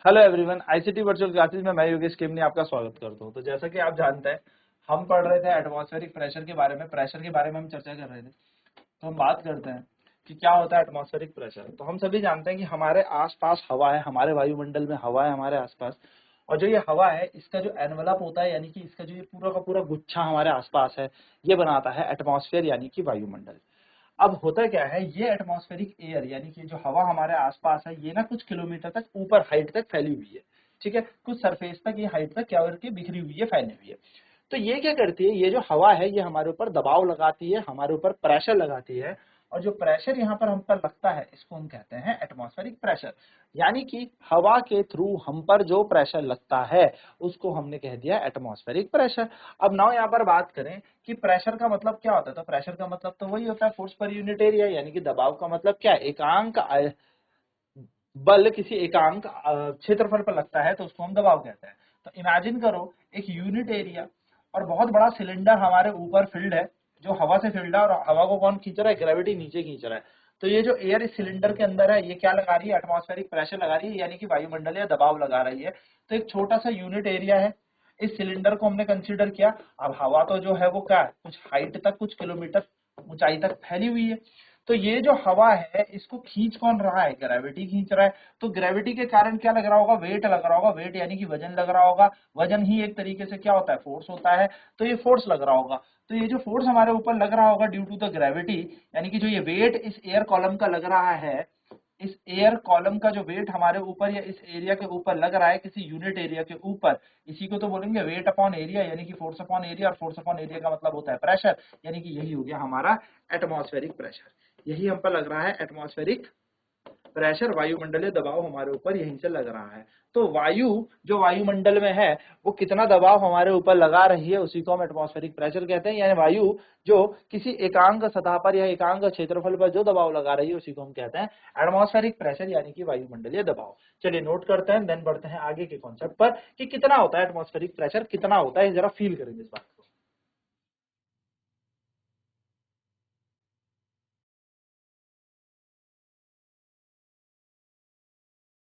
Hello everyone, ICT virtual classes में मैं योगेश केमनी आपका स्वागत करता हूं। तो जैसा कि आप जानते हैं, हम पढ़ रहे थे एटमॉस्फेरिक प्रेशर के बारे में, हम चर्चा कर रहे थे। तो हम बात करते हैं कि क्या होता है एटमॉस्फेरिक प्रेशर। तो हम सभी जानते हैं कि हमारे आसपास हवा है, हमारे वायुमंडल में हवा है हमारे आसपास, और जो ये हवा है इसका जो एनवलप होता है, यानी कि इसका जो ये पूरा का पूरा गुच्छा हमारे आसपास है, ये बनाता है एटमॉस्फेयर यानी कि वायुमंडल। अब होता क्या है, ये एटमॉस्फेरिक एयर यानी कि जो हवा हमारे आसपास है, ये ना कुछ किलोमीटर तक ऊपर हाइट तक फैली हुई है। ठीक है, कुछ सरफेस तक ये हाइट तक क्या करके बिखरी हुई है, फैली हुई है। तो ये क्या करती है, ये जो हवा है ये हमारे ऊपर दबाव लगाती है, हमारे ऊपर प्रेशर लगाती है, और जो प्रेशर यहाँ पर हम पर लगता है इसको हम कहते हैं एटमॉस्फेरिक प्रेशर। यानी कि हवा के थ्रू हम पर जो प्रेशर लगता है उसको हमने कह दिया एटमॉस्फेरिक प्रेशर। अब नाउ यहाँ पर बात करें कि प्रेशर का मतलब क्या होता है, तो प्रेशर का मतलब तो वही होता है फोर्स पर यूनिट एरिया, यानी कि दबाव का मतलब क्या है, एकांक बल किसी एकांक क्षेत्रफल पर लगता है तो उसको हम दबाव कहते हैं। तो इमेजिन करो एक यूनिट एरिया और बहुत बड़ा सिलेंडर हमारे ऊपर फील्ड है, जो हवा से फील्ड है, और हवा को कौन खींच रहा है, ग्रेविटी नीचे खींच रहा है। तो ये जो एयर इस सिलेंडर के अंदर है, ये क्या लगा रही है, एटमॉस्फेरिक प्रेशर लगा रही है, यानी कि वायुमंडलीय दबाव लगा रही है। तो एक छोटा सा यूनिट एरिया है, इस सिलेंडर को हमने कंसीडर किया। अब हवा तो जो है वो क्या है, कुछ हाइट तक, कुछ किलोमीटर ऊंचाई तक फैली हुई है। तो ये जो हवा है इसको खींच कौन रहा है, ग्रेविटी खींच रहा है। तो ग्रेविटी के कारण क्या लग रहा होगा, वेट लग रहा होगा, वेट यानी कि वजन लग रहा होगा। वजन ही एक तरीके से क्या होता है, फोर्स होता है। तो ये फोर्स लग रहा होगा। तो ये जो फोर्स हमारे ऊपर लग रहा होगा ड्यू टू द ग्रेविटी, यानी कि जो ये वेट इस एयर कॉलम का लग रहा है, इस एयर कॉलम का जो वेट हमारे ऊपर या इस एरिया के ऊपर लग रहा है, किसी यूनिट एरिया के ऊपर, इसी को तो बोलेंगे वेट अपॉन एरिया, यानी कि फोर्स अपॉन एरिया। और फोर्स अपॉन एरिया का मतलब होता है प्रेशर, यानी कि यही हो गया हमारा एटमॉस्फेरिक प्रेशर। यही हम पर लग रहा है एटमॉस्फेरिक प्रेशर, वायुमंडलीय दबाव हमारे ऊपर यहीं से लग रहा है। तो वायु जो वायुमंडल में है वो कितना दबाव हमारे ऊपर लगा रही है, उसी को हम एटमॉस्फेरिक प्रेशर कहते हैं। यानी वायु जो किसी एकांक सतह पर या एकांक क्षेत्रफल पर जो दबाव लगा रही है उसी को हम कहते हैं एटमॉस्फेरिक प्रेशर, यानी कि वायुमंडलीय दबाव। चलिए नोट करते हैं, देन बढ़ते हैं आगे के कॉन्सेप्ट पर कि कितना होता है एटमॉस्फेरिक प्रेशर, कितना होता है, जरा फील करेंगे इस बात को।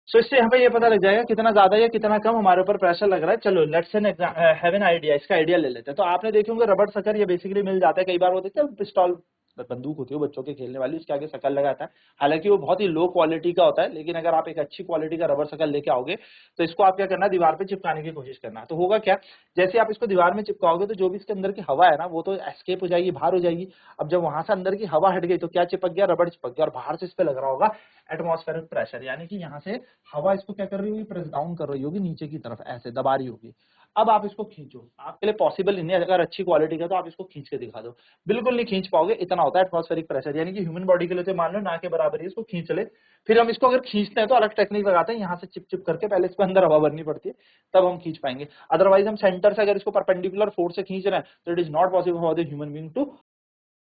सो इससे हमें ये पता लग जाएगा कितना ज्यादा या कितना कम हमारे ऊपर प्रेशर लग रहा है। चलो लेट्स हैव एन आइडिया, इसका आइडिया ले लेते हैं। तो आपने देखे होंगे रबड़ सकल ये बेसिकली मिल जाता है, कई बार वो देखते हैं पिस्टल बंदूक होती है बच्चों के खेलने वाली, उसके आगे शकल लगाता है। हालांकि वो बहुत ही लो क्वालिटी का होता है, लेकिन अगर आप एक अच्छी क्वालिटी का रबड़ शकल लेके आओगे तो इसको आप क्या करना है, दीवार पे चिपकाने की कोशिश करना है। तो होगा क्या, जैसे आप इसको दीवार में चिपकाओगे तो जो भी इसके अंदर की हवा है ना वो तो एस्केप हो जाएगी, बाहर हो जाएगी। अब जब वहां से अंदर की हवा हट गई तो क्या चिपक गया, रबड़ चिपक गया, और बाहर से इस पे लग रहा होगा एटमॉस्फेरिक प्रेशर, यानी कि यहाँ से हवा इसको क्या कर रही होगी, प्रेस डाउन कर रही होगी नीचे की तरफ, ऐसे दबा रही होगी। अब आप इसको खींचो, आपके लिए पॉसिबल नहीं है, अगर अच्छी क्वालिटी का तो आप इसको खींच के दिखा दो, बिल्कुल नहीं खींच पाओगे। इतना होता है एटमॉस्फेरिक प्रेशर, यानी कि ह्यूमन बॉडी के लिए तो मान लो ना के बराबर ही, इसको खींच ले। फिर हम इसको अगर खींचते हैं तो अलग टेक्निक लगाते हैं, यहाँ से चिप चिप करके पहले इसके अंदर हवा भरनी पड़ती है, तब हम खींच पाएंगे। अदरवाइज हम सेंटर से अगर इसको परपेंडिकुलर फोर्स से खींच रहे हैं तो it is not possible for the human being to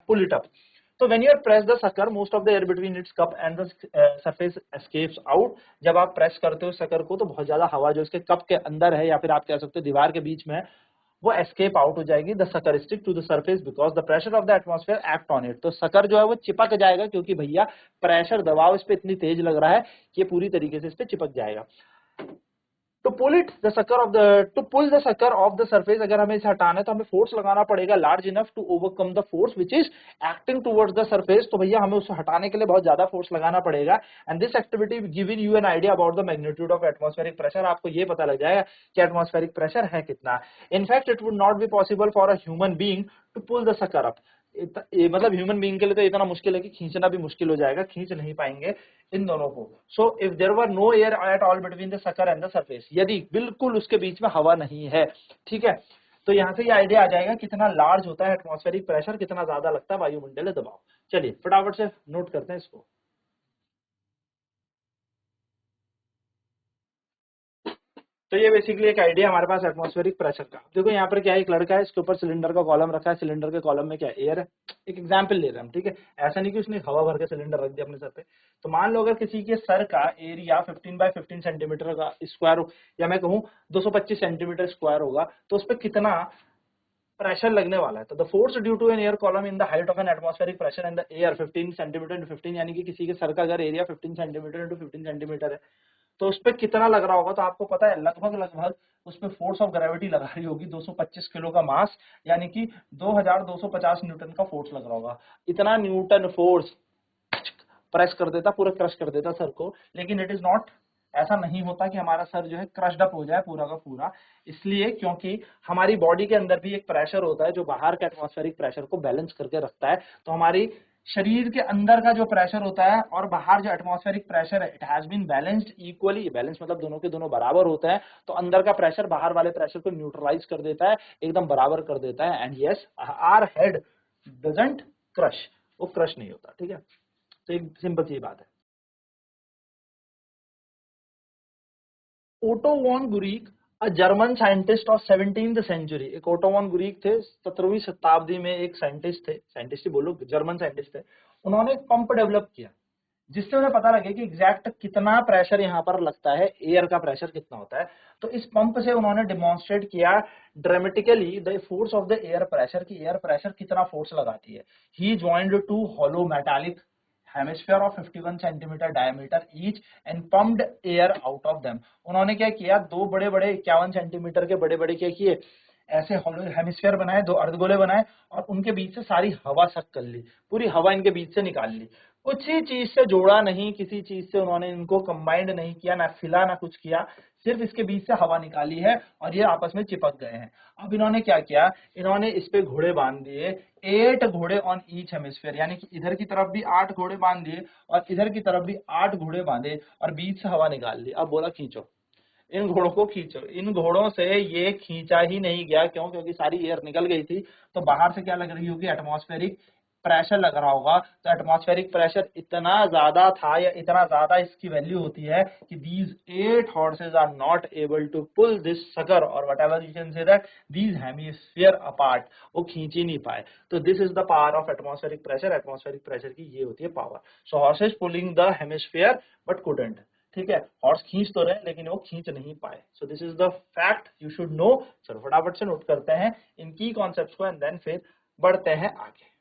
pull it up. So when you press the sucker, most of the air between its cup and the surface escapes out. जब आप press करते हो sucker को तो बहुत ज्यादा हवा जो इसके कप के अंदर है या फिर आप कह सकते हो दीवार के बीच में है, वो एस्केप आउट हो जाएगी। The sucker stick to the surface because the pressure of the atmosphere act on it. तो सकर जो है वो चिपक जाएगा, क्योंकि भैया प्रेशर दबाव इस पे इतनी तेज लग रहा है कि ये पूरी तरीके से इस पे चिपक जाएगा। To pull it the sucker off the to pull the sucker off the surface, अगर हमें इसे हटाना है तो हमें फोर्स लगाना पड़ेगा large enough to overcome the force which is acting towards the surface. तो भैया हमें उसे हटाने के लिए बहुत ज्यादा फोर्स लगाना पड़ेगा। And this activity giving you an idea about the magnitude of atmospheric pressure. आपको ये पता लग जाएगा कि एटमॉस्फेरिक प्रेशर है कितना। In fact it would not be possible for a human being to pull the sucker up. मतलब ह्यूमन बीइंग के लिए तो इतना मुश्किल है कि खींचना भी मुश्किल हो जाएगा, खींच नहीं पाएंगे इन दोनों को। So if there were no air at all between the sucker and the surface, यदि बिल्कुल उसके बीच में हवा नहीं है, ठीक है, तो यहाँ से ये आइडिया आ जाएगा कितना लार्ज होता है एटमॉस्फेरिक प्रेशर, कितना ज्यादा लगता है वायुमंडलीय दबाव। चलिए फटाफट से नोट करते हैं इसको। तो ये बेसिकली एक आइडिया हमारे पास एटमॉस्फेरिक प्रेशर का। देखो यहाँ पर क्या है, एक लड़का है, इसके ऊपर सिलेंडर का कॉलम रखा है, सिलेंडर के कॉलम में क्या है, एयर है। एक एग्जांपल ले रहे हैं हम, ठीक है, ऐसा नहीं कि उसने हवा भर के सिलेंडर रख दिया अपने सर पे। तो मान लो अगर किसी के सर का एरिया 15 बाय 15 सेंटीमीटर का स्क्वायर, या मैं कहूँ 225 सेंटीमीटर स्क्वायर होगा, तो उस पर कितना प्रेशर लगने वाला है। तो the force due to an air column in the height of an atmospheric pressure and the air 15 centimetre into 15, यानी कि किसी के सर का अगर एरिया 15 सेंटीमीटर इंटू 15 सेंटीमीटर है, तो उस पर कितना लग रहा होगा, तो आपको पता है लगभग लगभग उस पर फोर्स ऑफ ग्रेविटी लगा रही होगी 225 किलो का मास, यानी कि 2250 न्यूटन का फोर्स लग रहा होगा। इतना न्यूटन फोर्स प्रेस कर देता, पूरा क्रश कर देता सर को। लेकिन इट इज नॉट, ऐसा नहीं होता कि हमारा सर जो है क्रश्ड अप हो जाए पूरा का पूरा, इसलिए क्योंकि हमारी बॉडी के अंदर भी एक प्रेशर होता है जो बाहर के एटमॉस्फेरिक प्रेशर को बैलेंस करके रखता है। तो हमारी शरीर के अंदर का जो प्रेशर होता है और बाहर जो एटमॉस्फेरिक प्रेशर है, it has been balanced equally. Balance मतलब दोनों के दोनों बराबर होते हैं, तो अंदर का प्रेशर बाहर वाले प्रेशर को न्यूट्रलाइज कर देता है, एकदम बराबर कर देता है। And yes, our head doesn't crush, वो क्रश नहीं होता, ठीक है। तो एक सिंपल सी बात है। Otto von Guericke, a German scientist of 17th century, एक ओटो वॉन गुरीक थे, 17वीं शताब्दी में एक साइंटिस्ट थे, साइंटिस्ट ही बोलो, जर्मन साइंटिस्ट थे। उन्होंने एक पंप डेवलप किया जिससे उन्हें पता लगे कि एग्जैक्ट कितना प्रेशर यहाँ पर लगता है, एयर का प्रेशर कितना होता है। तो इस पंप से उन्होंने डिमॉन्स्ट्रेट किया dramatically the force of the air pressure, की एयर प्रेशर कितना फोर्स लगाती है। He joined two hollow metallic hemisphere of 51 centimetre diameter each and pumped air out of them. उन्होंने क्या किया, दो बड़े बड़े 51 सेंटीमीटर के बड़े बड़े क्या किए, ऐसे हॉलो हेमिस्फीयर बनाए, दो अर्धगोले बनाए और उनके बीच से सारी हवा सक कर ली, पूरी हवा इनके बीच से निकाल ली। कुछ ही चीज से जोड़ा नहीं, किसी चीज से उन्होंने इनको कंबाइंड नहीं किया, ना फिला ना कुछ किया, सिर्फ इसके बीच से हवा निकाली है और ये आपस में चिपक गए हैं। अब इन्होंने क्या किया, इन्होंने इस पे घोड़े बांध दिए, 8 घोड़े ऑन ईच हेमिस्फीयर, यानी कि इधर की तरफ भी 8 घोड़े बांध दिए और इधर की तरफ भी 8 घोड़े बांधे और बीच से हवा निकाल दी। अब बोला खींचो, इन घोड़ों को खींचो। इन घोड़ों से ये खींचा ही नहीं गया, क्यों? क्योंकि सारी एयर निकल गई थी। तो बाहर से क्या लग रही होगी, एटमॉस्फेरिक प्रेशर लग रहा होगा। तो एटमॉस्फेरिक प्रेशर इतना ज्यादा था, या इतना ज्यादा इसकी वैल्यू होती है कि these 8 horses are not able to pull this sucker or whatever you can say that these hemisphere apart, वो खींच ही नहीं पाए। तो this is the power of atmospheric pressure. Atmospheric pressure की ये होती है पावर। So horses pulling the hemisphere but couldn't, ठीक है, हॉर्स खींच तो रहे लेकिन वो खींच नहीं पाए। So this is the fact you should know. चलो फटाफट से नोट करते हैं इन की कॉन्सेप्ट्स को एंड देन फिर बढ़ते हैं आगे।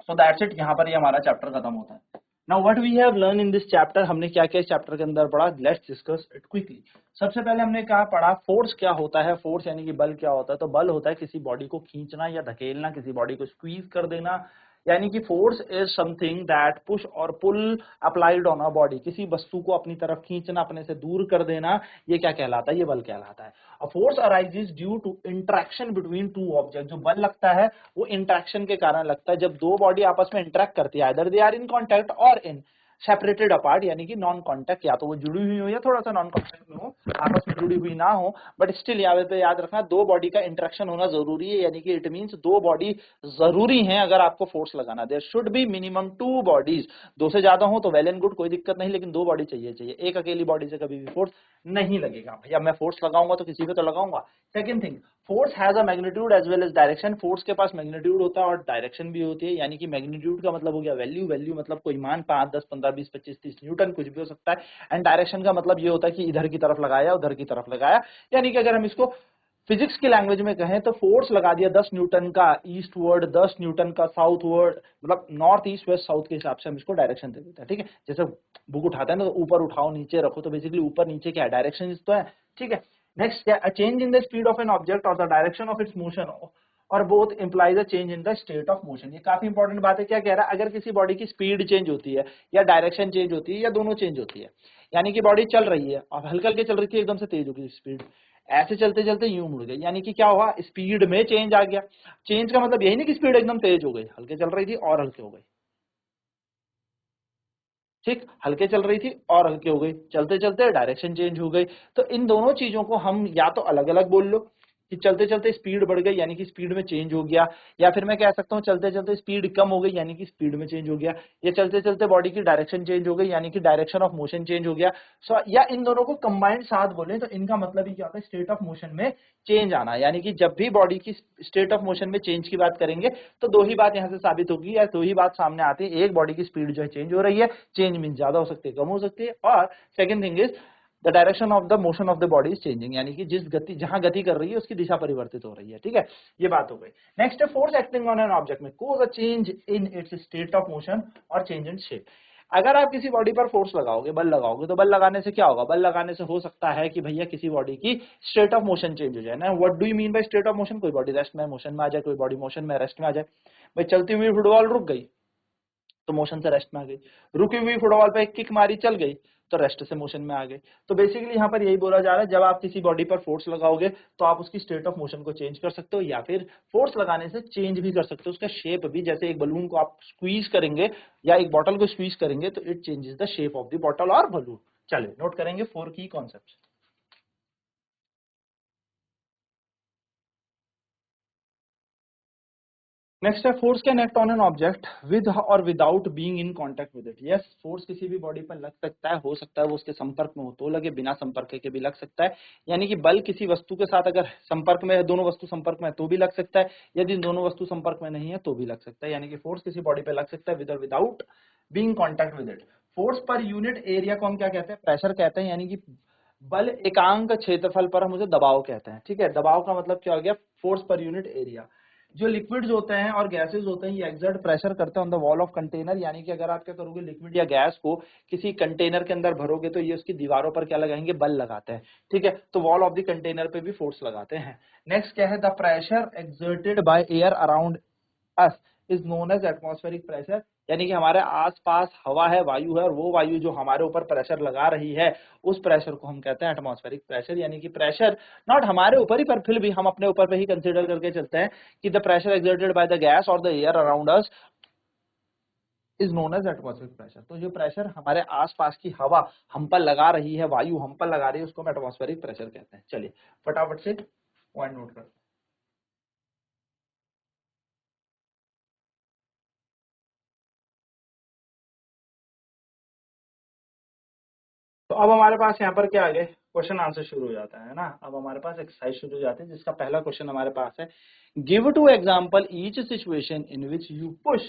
सो दैट्स इट, यहाँ पर ये हमारा चैप्टर खत्म होता है। Now what we have learn in this chapter, हमने क्या क्या इस चैप्टर के अंदर पढ़ा, लेट्स डिस्कस इट क्विकली। सबसे पहले हमने क्या पढ़ा, फोर्स क्या होता है। फोर्स यानी कि बल क्या होता है। तो बल होता है किसी बॉडी को खींचना या धकेलना, किसी बॉडी को स्क्वीज कर देना। यानी कि force is something that push or pull applied on a body, किसी वस्तु को अपनी तरफ खींचना, अपने से दूर कर देना, ये क्या कहलाता है, ये बल कहलाता है। A force arises due to interaction between two object. जो बल लगता है वो इंटरेक्शन के कारण लगता है, जब दो बॉडी आपस में इंटरेक्ट करती है, either they are in contact और इन सेपरेटेड अपार्ट, यानी कि नॉन कॉन्टैक्ट, या तो वो जुड़ी हुई हो या थोड़ा सा नॉन कॉन्टैक्ट में हो, आपस में जुड़ी हुई ना हो, बट स्टिल यहाँ पे याद रखना दो बॉडी का इंटरेक्शन होना जरूरी है। यानी कि इट मींस दो बॉडी जरूरी है अगर आपको फोर्स लगाना। There should be minimum 2 bodies. दो से ज्यादा हो तो वेल एंड गुड, कोई दिक्कत नहीं, लेकिन दो बॉडी चाहिए चाहिए। एक अकेली बॉडी से कभी भी फोर्स नहीं लगेगा। भैया मैं फोर्स लगाऊंगा तो किसी पे तो लगाऊंगा। Second thing, force has a magnitude as well as direction. Force के पास मैग्नीट्यूड होता है और डायरेक्शन भी होती है। यानी कि मैग्नीट्यूड का मतलब हो गया वैल्यू, वैल्यू मतलब कोई मान, 5 10 15 20 25 30 न्यूटन, कुछ भी हो सकता है। एंड डायरेक्शन का मतलब ये होता है कि इधर की तरफ लगाया, उधर की तरफ लगाया। यानी कि अगर हम इसको फिजिक्स की लैंग्वेज में कहें तो फोर्स लगा दिया 10 न्यूटन का ईस्ट वर्ड, 10 न्यूटन का साउथ वर्ड, मतलब नॉर्थ ईस्ट वेस्ट साउथ के हिसाब से हम इसको डायरेक्शन दे देते हैं। ठीक है, जैसे बुक उठाते हैं ना, तो ऊपर उठाओ नीचे रखो, तो बेसिकली ऊपर नीचे क्या है, डायरेक्शन तो है। ठीक है, नेक्स्ट क्या, a change in the speed of an object or the direction of its motion or both implies a change in the state of motion. ये काफी इंपॉर्टेंट बात है। क्या कह रहा है, अगर किसी बॉडी की स्पीड चेंज होती है या डायरेक्शन चेंज होती है या दोनों चेंज होती है, यानी कि बॉडी चल रही है और हल्के हल्के चल रही थी, एकदम से तेज हो गई स्पीड, ऐसे चलते चलते यूं मुड़ गई, यानी कि क्या हुआ, स्पीड में चेंज आ गया। चेंज का मतलब यही नहीं कि स्पीड एकदम तेज हो गई, हल्के चल रही थी और हल्के हो गई। ठीक, हल्के चल रही थी और हल्के हो गई, चलते चलते डायरेक्शन चेंज हो गई। तो इन दोनों चीजों को हम या तो अलग अलग बोल लो कि चलते चलते स्पीड बढ़ गई यानी कि स्पीड में चेंज हो गया, या फिर मैं कह सकता हूँ चलते चलते स्पीड कम हो गई यानी कि स्पीड में चेंज हो गया, या चलते चलते बॉडी की डायरेक्शन चेंज हो गई यानी कि डायरेक्शन ऑफ मोशन चेंज हो गया। सो या इन दोनों को कंबाइंड साथ बोले तो इनका मतलब ही क्या होता है, स्टेट ऑफ मोशन में चेंज आना। यानी कि जब भी बॉडी की स्टेट ऑफ मोशन में चेंज की बात करेंगे तो दो ही बात यहाँ से साबित होगी या दो ही बात सामने आती है। एक, बॉडी की स्पीड जो है चेंज हो रही है, चेंज मीन ज्यादा हो सकती है, कम हो सकती है, और second thing is the direction of the motion of the body is changing, यानी कि जिस गति, जहां गति कर रही है उसकी दिशा परिवर्तित हो रही है, ठीक है, ये बात हो गई। नेक्स्ट है force acting on an object may cause a change in its state of motion or change in shape. अगर आप किसी बॉडी पर फोर्स लगाओगे, बल लगाओगे, तो बल लगाने से क्या होगा, बल लगाने से हो सकता है कि भैया किसी बॉडी की स्टेट ऑफ मोशन चेंज हो जाए ना। What do you mean by state of motion, कोई बॉडी रेस्ट में मोशन में आ जाए, कोई बॉडी मोशन में रेस्ट में आ जाए। भाई चलती हुई फुटबॉल रुक गई तो मोशन से रेस्ट में आ गई, रुकी हुई फुटबॉल पे एक किक मारी चल गई तो रेस्ट से मोशन में आ गई। तो बेसिकली यहाँ पर यही बोला जा रहा है, जब आप किसी बॉडी पर फोर्स लगाओगे तो आप उसकी स्टेट ऑफ मोशन को चेंज कर सकते हो, या फिर फोर्स लगाने से चेंज भी कर सकते हो उसका शेप भी। जैसे एक बलून को आप स्क्वीज करेंगे या एक बॉटल को स्क्वीज करेंगे तो it changes the shape of the bottle or balloon. चलिए नोट करेंगे 4 की कॉन्सेप्ट। नेक्स्ट है force can act on an object with or without being in contact with it. Yes, force किसी भी बॉडी पर लग सकता है, हो सकता है वो उसके संपर्क में हो तो लगे, बिना संपर्क के भी लग सकता है। यानी कि बल किसी वस्तु के साथ अगर संपर्क में है, दोनों वस्तु संपर्क में है तो भी लग सकता है, यदि दोनों वस्तु संपर्क में नहीं है तो भी लग सकता है। यानी कि फोर्स किसी बॉडी पे लग सकता है with or without being contact with it. Force per unit area को हम क्या कहते हैं, प्रेशर कहते हैं। यानी कि बल एकांक क्षेत्रफल पर हम उसे दबाव कहते हैं, ठीक है। दबाव का मतलब क्या हो गया, फोर्स पर यूनिट एरिया। जो लिक्विड्स होते हैं और गैसेस होते हैं ये एक्सर्ट प्रेशर करते हैं on the wall of container. यानी कि अगर आप क्या करोगे, लिक्विड या गैस को किसी कंटेनर के अंदर भरोगे तो ये उसकी दीवारों पर क्या लगाएंगे, बल लगाते हैं, ठीक है। तो वॉल ऑफ द कंटेनर पे भी फोर्स लगाते हैं। नेक्स्ट क्या है, the pressure exerted by air around us is known as atmospheric pressure. यानी कि हमारे आसपास हवा है, वायु है, और वो वायु जो हमारे ऊपर प्रेशर लगा रही है उस प्रेशर को हम कहते हैं एटमॉस्फेरिक प्रेशर। यानी कि प्रेशर नॉट हमारे ऊपर ही, पर फिर भी हम अपने ऊपर पे ही कंसीडर करके चलते हैं कि the pressure exerted by the gas or the air around us is known as atmospheric pressure. तो जो प्रेशर हमारे आसपास की हवा हम पर लगा रही है, वायु हम पर लगा रही है, उसको हम एटमॉस्फेरिक प्रेशर कहते हैं। चलिए फटाफट से पॉइंट नोट कर। तो अब हमारे पास यहाँ पर क्या आ गए, क्वेश्चन आंसर शुरू हो जाता है ना। अब हमारे पास एक्सरसाइज शुरू हो जाती है जिसका पहला क्वेश्चन हमारे पास है, give two example each situation in which you push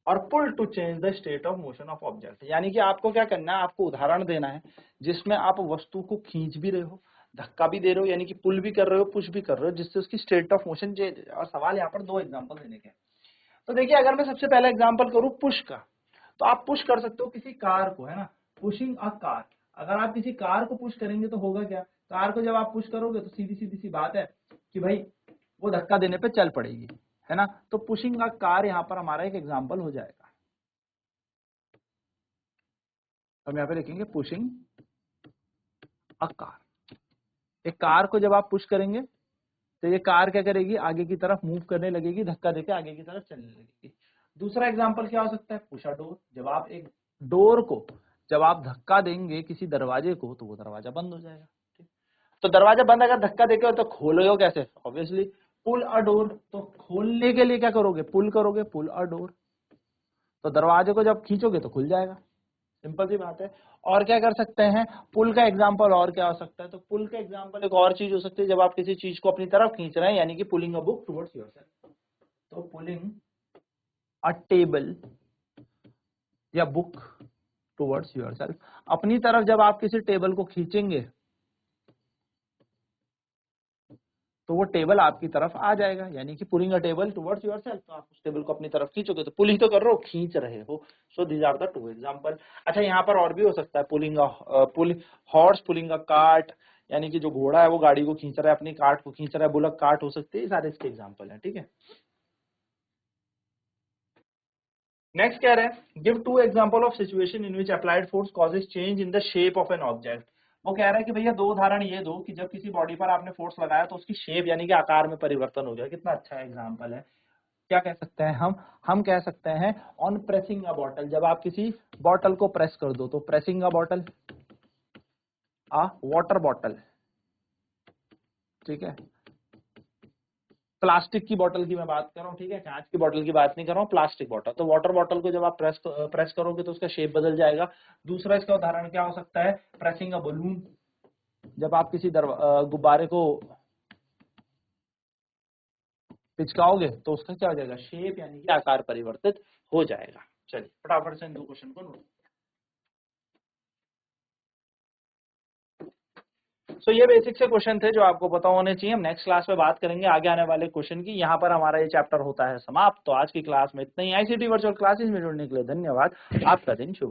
or pull to change the state of motion of object. यानी कि आपको क्या करना है, आपको उदाहरण देना है जिसमें आप वस्तु को खींच भी रहे हो, धक्का भी दे रहे हो, यानी कि पुल भी कर रहे हो, पुश भी कर रहे हो, जिससे उसकी स्टेट ऑफ मोशन चेंज। और सवाल यहाँ पर 2 एग्जाम्पल देने के हैं। तो देखिए अगर मैं सबसे पहला एग्जाम्पल करूँ पुश का, तो आप पुश कर सकते हो किसी कार को, है ना, पुशिंग अ कार। अगर आप किसी कार को पुश करेंगे तो होगा क्या, कार को जब आप पुश करोगे तो सीधी सीधी सी बात है कि भाई वो धक्का देने पे चल पड़ेगी, है ना। तो पुशिंग अ कार यहाँ पर हमारा एक एग्जाम्पल हो जाएगा। हम यहाँ पे लिखेंगे पुशिंग अ कार। एक कार को जब आप पुश करेंगे तो ये कार क्या करेगी, आगे की तरफ मूव करने लगेगी, धक्का देके आगे की तरफ चलने लगेगी। दूसरा एग्जांपल क्या हो सकता है, पुश अ डोर। जब आप एक डोर को जब आप धक्का देंगे किसी दरवाजे को तो वो दरवाजा बंद हो जाएगा, ठीक। तो दरवाजा बंद अगर धक्का देके तो खोलोगे कैसे, ऑब्वियसली पुल अ डोर। तो खोलने के लिए क्या करोगे, पुल करोगे, पुल अ डोर। तो दरवाजे को जब खींचोगे तो खुल जाएगा, सिंपल सी बात है। और क्या कर सकते हैं, पुल का एग्जांपल और क्या हो सकता है, तो पुल का एग्जांपल एक और चीज हो सकती है, जब आप किसी चीज को अपनी तरफ खींच रहे हैं, यानी कि pulling a book towards yourself. तो पुलिंग अ टेबल या बुक टुवर्ड्स योरसेल्फ, अपनी तरफ जब आप किसी टेबल को खींचेंगे तो वो टेबल आपकी तरफ आ जाएगा, यानी कि पुलिंग अ टेबल टुवर्ड्स योरसेल्फ। तो आप उस टेबल को अपनी तरफ खींचोगे तो पुल ही तो कर रहे हो, खींच रहे हो। So these are the 2 example. अच्छा यहाँ पर और भी हो सकता है, pulling pull horse pulling a cart, यानी कि जो घोड़ा है वो गाड़ी को खींच रहा है, अपनी कार्ट को खींच रहा है, बुलक कार्ट हो सकती है, सारे इसके एग्जांपल हैं, ठीक है। नेक्स्ट कह रहे हैं, give 2 example of situation in which applied force causes change in the shape of an object. वो कह रहा है कि भैया 2 उदाहरण ये दो कि जब किसी बॉडी पर आपने फोर्स लगाया तो उसकी शेप यानी कि आकार में परिवर्तन हो गया। कितना अच्छा एग्जांपल है। क्या कह सकते हैं हम कह सकते हैं ऑन प्रेसिंग अ बॉटल। जब आप किसी बॉटल को प्रेस कर दो तो प्रेसिंग अ बॉटल, अ वाटर बॉटल, ठीक है। प्लास्टिक की बोतल की मैं बात कर रहा हूँ, ठीक है, कांच की बोतल की बात नहीं कर रहा हूँ, प्लास्टिक बोतल। तो वाटर बॉटल को जब आप प्रेस करोगे तो उसका शेप बदल जाएगा। दूसरा इसका उदाहरण क्या हो सकता है, प्रेसिंग अ बलून। जब आप किसी गुब्बारे को पिचकाओगे तो उसका क्या हो जाएगा, शेप यानी कि आकार परिवर्तित हो जाएगा। चलिए फटाफट से इन 2 क्वेश्चन को नोट सो ये बेसिक से क्वेश्चन थे जो आपको पता होने चाहिए। हम नेक्स्ट क्लास में बात करेंगे आगे आने वाले क्वेश्चन की। यहाँ पर हमारा ये चैप्टर होता है समाप्त। तो आज की क्लास में इतना ही। आईसीटी वर्चुअल क्लासेस में जुड़ने के लिए धन्यवाद। आपका दिन शुभ हो।